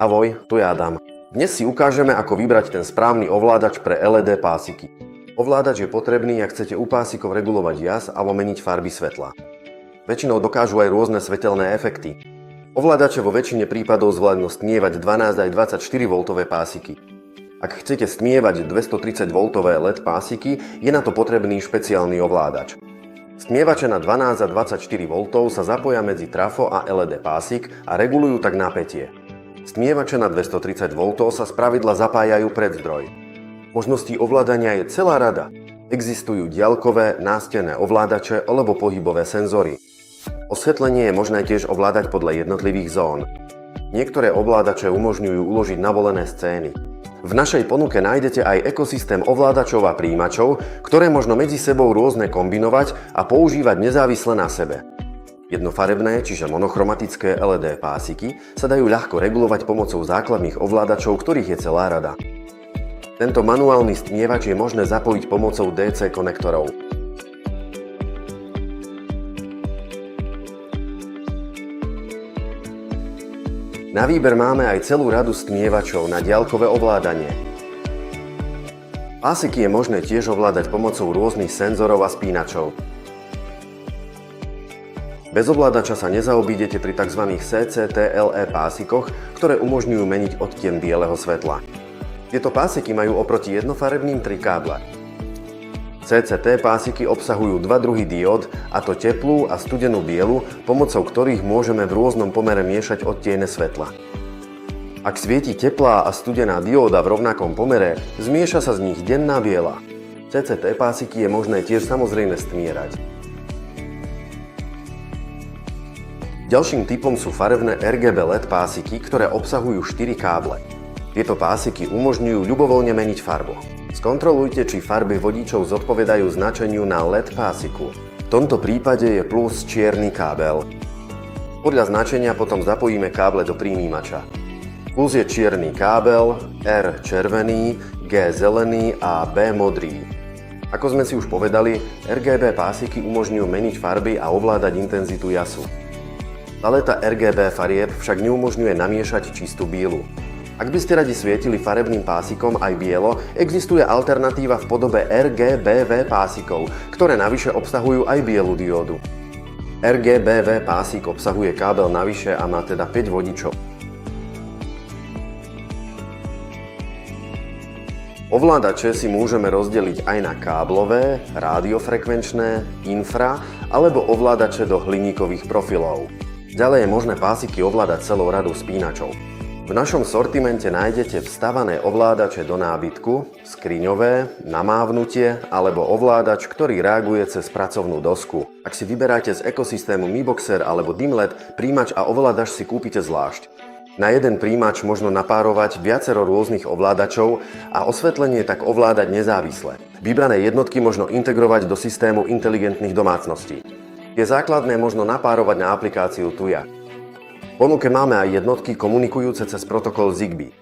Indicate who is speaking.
Speaker 1: Ahoj, tu je Adam. Dnes si ukážeme, ako vybrať ten správny ovládač pre LED pásiky. Ovládač je potrebný, ak chcete u pásikov regulovať jas alebo meniť farby svetla. Väčšinou dokážu aj rôzne svetelné efekty. Ovládače vo väčšine prípadov zvládnu stmievať 12 aj 24V pásiky. Ak chcete stmievať 230V LED pásiky, je na to potrebný špeciálny ovládač. Stmievače na 12 a 24V sa zapoja medzi trafo a LED pásik a regulujú tak napätie. Stmievače na 230V sa spravidla zapájajú pred zdroj. Možností ovládania je celá rada. Existujú diaľkové, nástenné ovládače alebo pohybové senzory. Osvetlenie je možné tiež ovládať podľa jednotlivých zón. Niektoré ovládače umožňujú uložiť navolené scény. V našej ponuke nájdete aj ekosystém ovládačov a prijímačov, ktoré možno medzi sebou rôzne kombinovať a používať nezávisle na sebe. Jednofarebné, čiže monochromatické LED pásiky sa dajú ľahko regulovať pomocou základných ovládačov, ktorých je celá rada. Tento manuálny stmievač je možné zapojiť pomocou DC konektorov. Na výber máme aj celú radu stmievačov na diaľkové ovládanie. Pásiky je možné tiež ovládať pomocou rôznych senzorov a spínačov. Bez ovládača sa nezaobídete pri tzv. CCTLE pásikoch, ktoré umožňujú meniť odtieň bieleho svetla. Tieto pásiky majú oproti jednofarebným 3 káble. CCT pásiky obsahujú dva druhy diód, a to teplú a studenú bielu, pomocou ktorých môžeme v rôznom pomere miešať odtiene svetla. Ak svieti teplá a studená dióda v rovnakom pomere, zmieša sa z nich denná biela. CCT pásiky je možné tiež samozrejme stmierať. Ďalším typom sú farebné RGB LED pásiky, ktoré obsahujú 4 káble. Tieto pásiky umožňujú ľubovoľne meniť farbu. Skontrolujte, či farby vodičov zodpovedajú značeniu na LED pásiku. V tomto prípade je plus čierny kábel. Podľa značenia potom zapojíme káble do prijímača. Plus je čierny kábel, R červený, G zelený a B modrý. Ako sme si už povedali, RGB pásiky umožňujú meniť farby a ovládať intenzitu jasu. Paleta RGB farieb však neumožňuje namiešať čistú bielu. Ak by ste radi svietili farebným pásikom aj bielo, existuje alternatíva v podobe RGBV pásikov, ktoré navyše obsahujú aj bielu diódu. RGBV pásik obsahuje kábel navyše a má teda 5 vodičov. Ovládače si môžeme rozdeliť aj na káblové, rádiofrekvenčné, infra alebo ovládače do hliníkových profilov. Ďalej je možné pásiky ovládať celou radou spínačov. V našom sortimente nájdete vstavané ovládače do nábytku, skriňové, na mávnutie alebo ovládač, ktorý reaguje cez pracovnú dosku. Ak si vyberáte z ekosystému Mi Boxer alebo Dimlet, príjimač a ovládač si kúpite zvlášť. Na jeden príjimač možno napárovať viacero rôznych ovládačov a osvetlenie tak ovládať nezávisle. Vybrané jednotky možno integrovať do systému inteligentných domácností. Tie základné možno napárovať na aplikáciu Tuya. V ponuke máme aj jednotky komunikujúce cez protokol Zigbee.